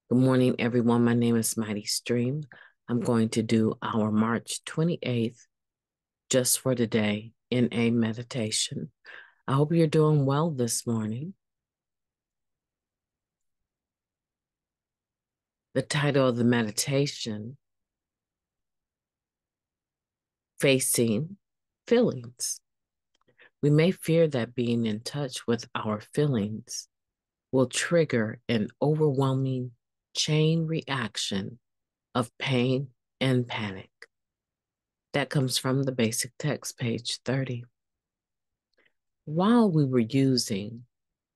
Good morning, everyone. My name is Mighty Stream. I'm going to do our March 28th, just for today, in a meditation. I hope you're doing well this morning. The title of the meditation, Facing Feelings. We may fear that being in touch with our feelings will trigger an overwhelming chain reaction of pain and panic. That comes from the basic text, page 30. While we were using,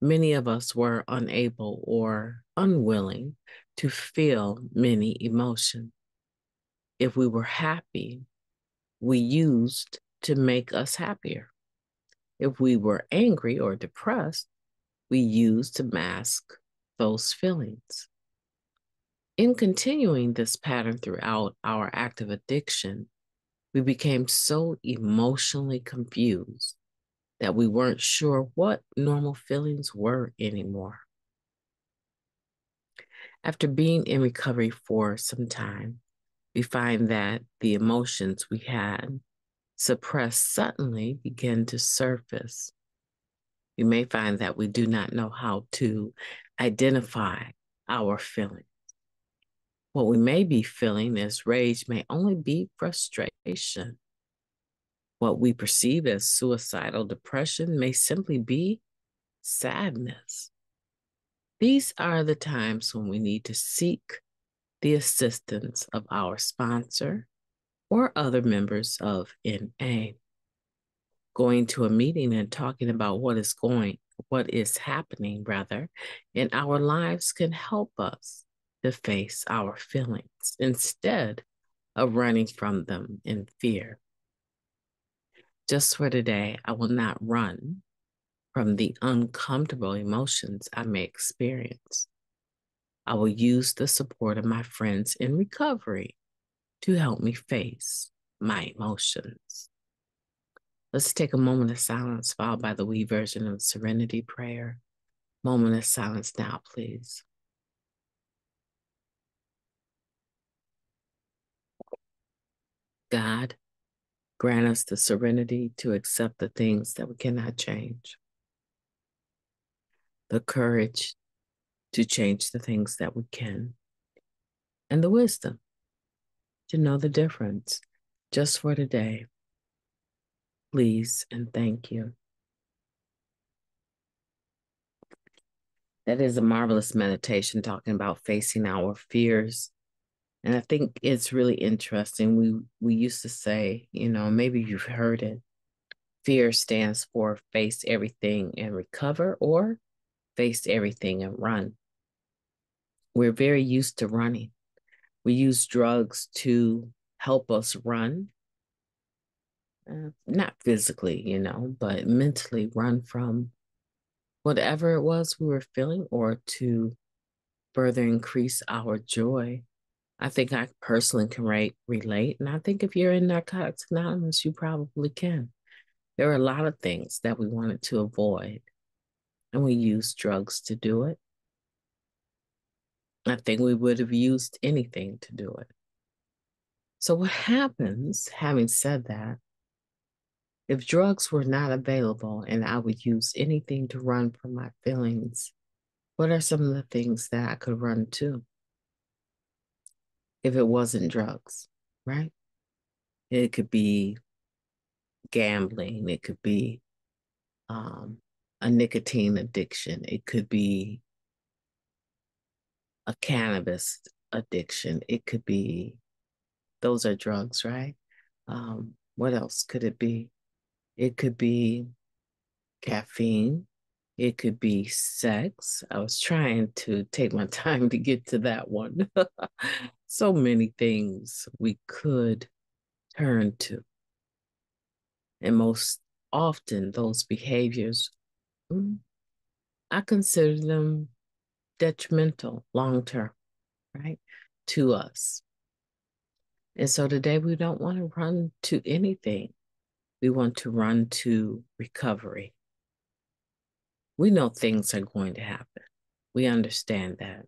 many of us were unable or unwilling to feel many emotions. If we were happy, we used to make us happier. If we were angry or depressed, we used to mask those feelings. In continuing this pattern throughout our active addiction, we became so emotionally confused that we weren't sure what normal feelings were anymore. After being in recovery for some time, we find that the emotions we had suppressed suddenly begin to surface. You may find that we do not know how to identify our feelings. What we may be feeling as rage may only be frustration. What we perceive as suicidal depression may simply be sadness. These are the times when we need to seek the assistance of our sponsor or other members of NA. Going to a meeting and talking about what is happening in our lives can help us to face our feelings instead of running from them in fear. Just for today, I will not run from the uncomfortable emotions I may experience. I will use the support of my friends in recovery to help me face my emotions. Let's take a moment of silence, followed by the we version of Serenity Prayer. Moment of silence now, please. God, grant us the serenity to accept the things that we cannot change, the courage to change the things that we can, and the wisdom to know the difference just for today. Please and thank you. That is a marvelous meditation talking about facing our fears. And I think it's really interesting. We used to say, maybe you've heard it. Fear stands for face everything and recover, or face everything and run. We're very used to running. We use drugs to help us run, not physically, but mentally run from whatever it was we were feeling, or to further increase our joy. I think I personally can relate. And I think if you're in Narcotics Anonymous, you probably can. There are a lot of things that we wanted to avoid, and we used drugs to do it. I think we would have used anything to do it. So what happens, having said that, if drugs were not available and I would use anything to run from my feelings, what are some of the things that I could run to if it wasn't drugs, right? It could be gambling. It could be a nicotine addiction. It could be a cannabis addiction. It could be, those are drugs, right? What else could it be? It could be caffeine. It could be sex. I was trying to take my time to get to that one. So many things we could turn to. And most often, those behaviors, I consider them detrimental long term, right, to us. And so today we don't want to run to anything. We want to run to recovery. We know things are going to happen. We understand that.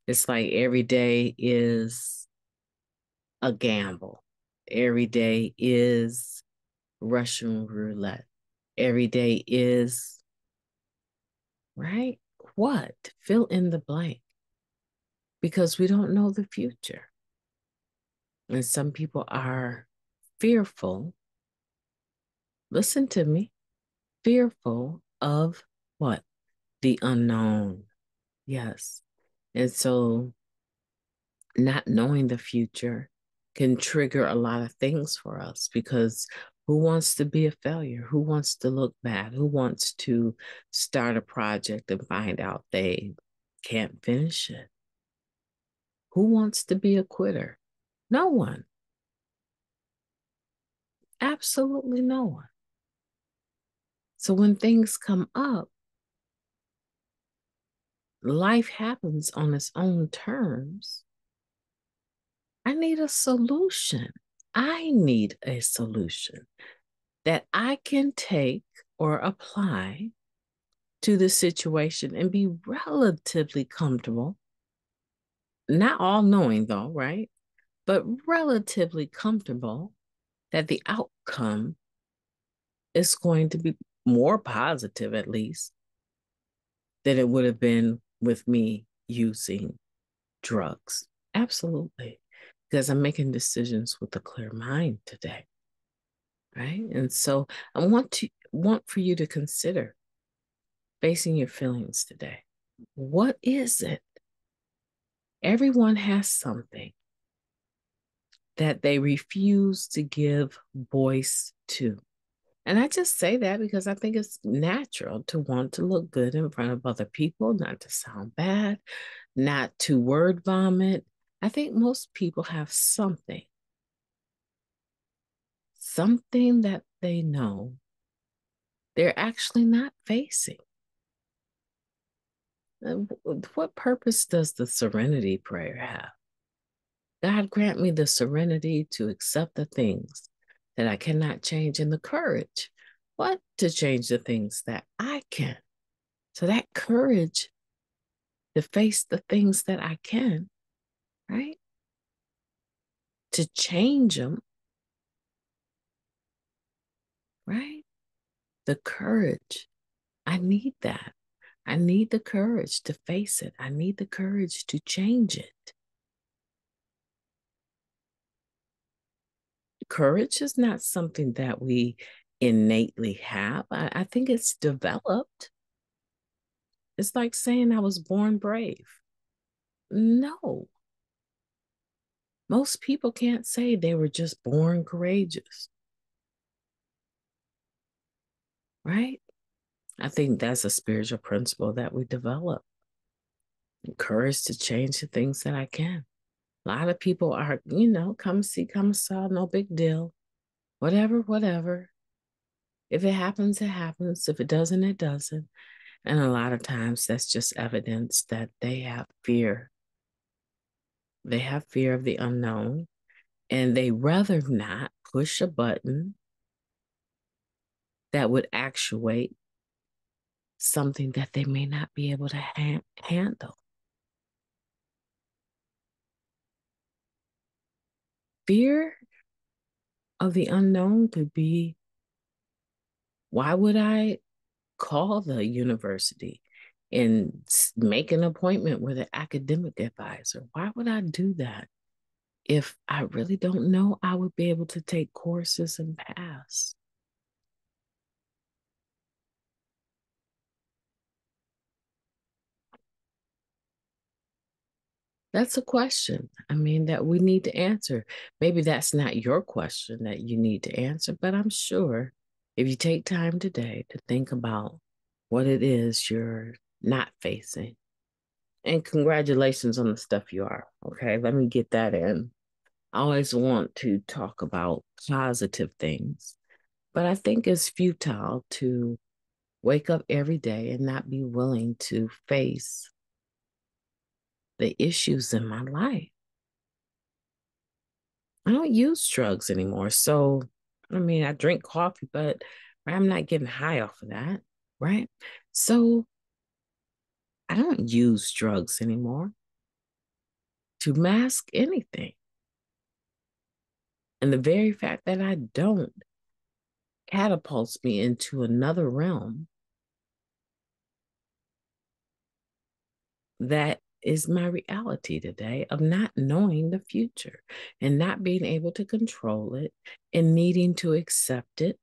It's like every day is a gamble. Every day is Russian roulette. Every day is, right? What? Fill in the blank because we don't know the future. And some people are fearful. Listen to me, fearful of what? The unknown. Yes. And so not knowing the future can trigger a lot of things for us because who wants to be a failure? Who wants to look bad? Who wants to start a project and find out they can't finish it? Who wants to be a quitter? No one. Absolutely no one. So when things come up, life happens on its own terms. I need a solution. I need a solution that I can take or apply to the situation and be relatively comfortable. Not all knowing, though, right? But relatively comfortable that the outcome is going to be more positive, at least, than it would have been with me using drugs. Absolutely. Because I'm making decisions with a clear mind today. Right. And so I want for you to consider facing your feelings today. What is it? Everyone has something that they refuse to give voice to. And I just say that because I think it's natural to want to look good in front of other people, not to sound bad, not to word vomit. I think most people have something that they know they're actually not facing. What purpose does the serenity prayer have? God grant me the serenity to accept the things that I cannot change and the courage, what? To change the things that I can. So that courage to face the things that I can, right? To change them, right? The courage. I need that. I need the courage to face it. I need the courage to change it. Courage is not something that we innately have. I think it's developed. It's like saying I was born brave. No, most people can't say they were just born courageous, right? I think that's a spiritual principle that we develop. Courage to change the things that I can. A lot of people are, come see, come saw, no big deal. Whatever, whatever. If it happens, it happens. If it doesn't, it doesn't. And a lot of times that's just evidence that they have fear. They have fear of the unknown, and they rather not push a button that would actuate something that they may not be able to handle. Fear of the unknown could be, why would I call the university and make an appointment with an academic advisor? Why would I do that if I really don't know I would be able to take courses and pass? That's a question. I mean, that we need to answer. Maybe that's not your question that you need to answer, but I'm sure if you take time today to think about what it is you're not facing. And congratulations on the stuff you are. Okay, let me get that in. I always want to talk about positive things, but I think it's futile to wake up every day and not be willing to face the issues in my life. I don't use drugs anymore. So, I mean, I drink coffee, but I'm not getting high off of that, right? So, I don't use drugs anymore. to mask anything. And the very fact that I don't catapults me into another realm that is my reality today of not knowing the future and not being able to control it and needing to accept it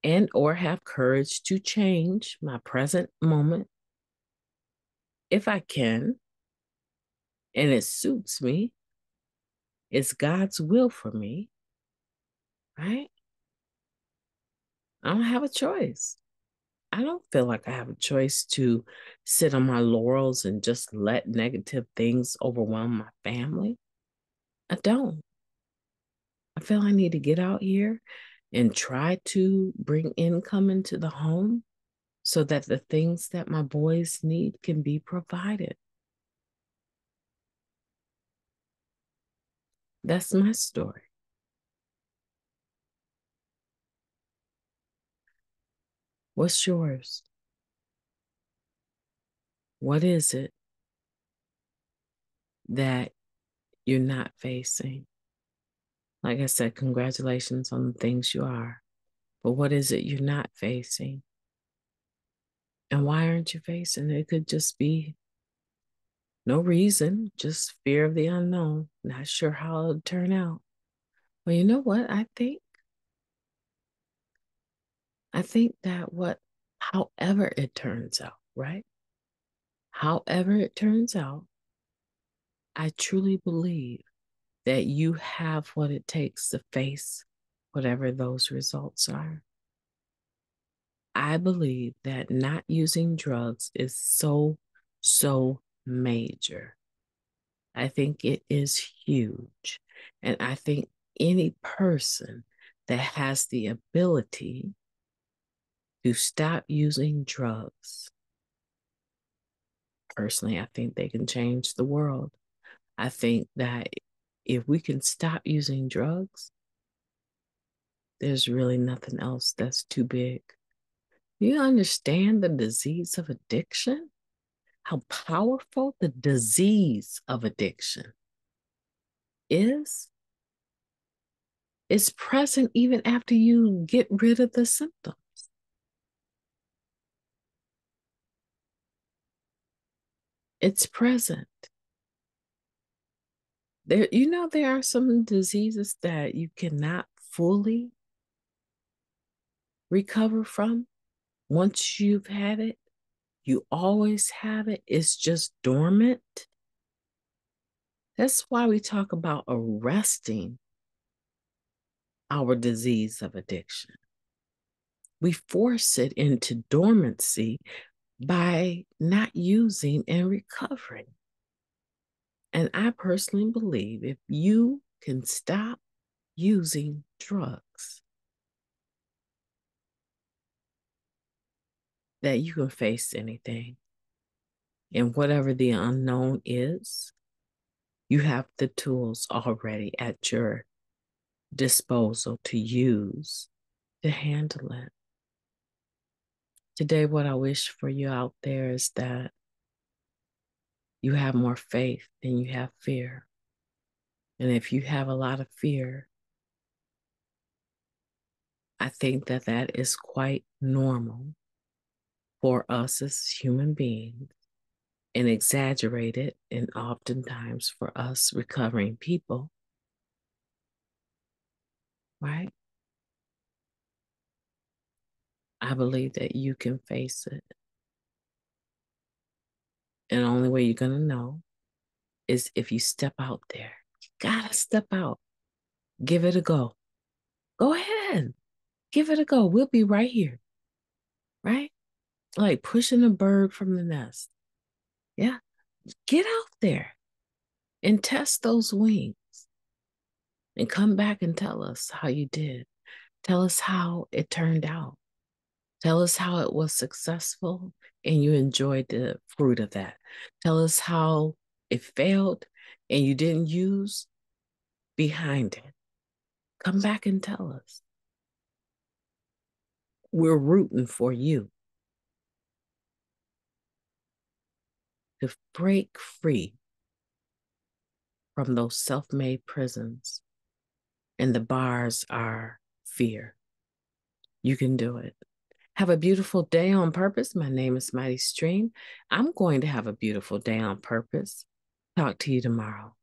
and or have courage to change my present moment if I can and it suits me. It's God's will for me, right? I don't have a choice. I don't feel like I have a choice to sit on my laurels and just let negative things overwhelm my family. I don't. I feel I need to get out here and try to bring income into the home so that the things that my boys need can be provided. That's my story. What's yours? What is it that you're not facing? Like I said, congratulations on the things you are. But what is it you're not facing? And why aren't you facing it? It could just be no reason, just fear of the unknown, not sure how it'll turn out. Well, you know what? I think that however it turns out, right? However it turns out, I truly believe that you have what it takes to face whatever those results are. I believe that not using drugs is so major. I think it is huge. And I think any person that has the ability to stop using drugs, personally, I think they can change the world. I think that if we can stop using drugs, there's really nothing else that's too big. You understand the disease of addiction? How powerful the disease of addiction is? It's present even after you get rid of the symptoms. It's present. There are some diseases that you cannot fully recover from once you've had it. You always have it. It's just dormant. That's why we talk about arresting our disease of addiction. We force it into dormancy by not using and recovering. And I personally believe if you can stop using drugs, that you can face anything. And whatever the unknown is, you have the tools already at your disposal to use to handle it. Today, what I wish for you out there is that you have more faith than you have fear. And if you have a lot of fear, I think that that is quite normal for us as human beings and exaggerated and oftentimes for us recovering people, right? I believe that you can face it. And the only way you're going to know is if you step out there. You gotta step out. Give it a go. Go ahead. Give it a go. We'll be right here, right? Like pushing a bird from the nest. Yeah. Get out there and test those wings and come back and tell us how you did. Tell us how it turned out. Tell us how it was successful and you enjoyed the fruit of that. Tell us how it failed and you didn't use behind it. Come back and tell us. We're rooting for you. to break free from those self-made prisons. And the bars are fear. You can do it. Have a beautiful day on purpose. My name is Mighty Stream. I'm going to have a beautiful day on purpose. Talk to you tomorrow.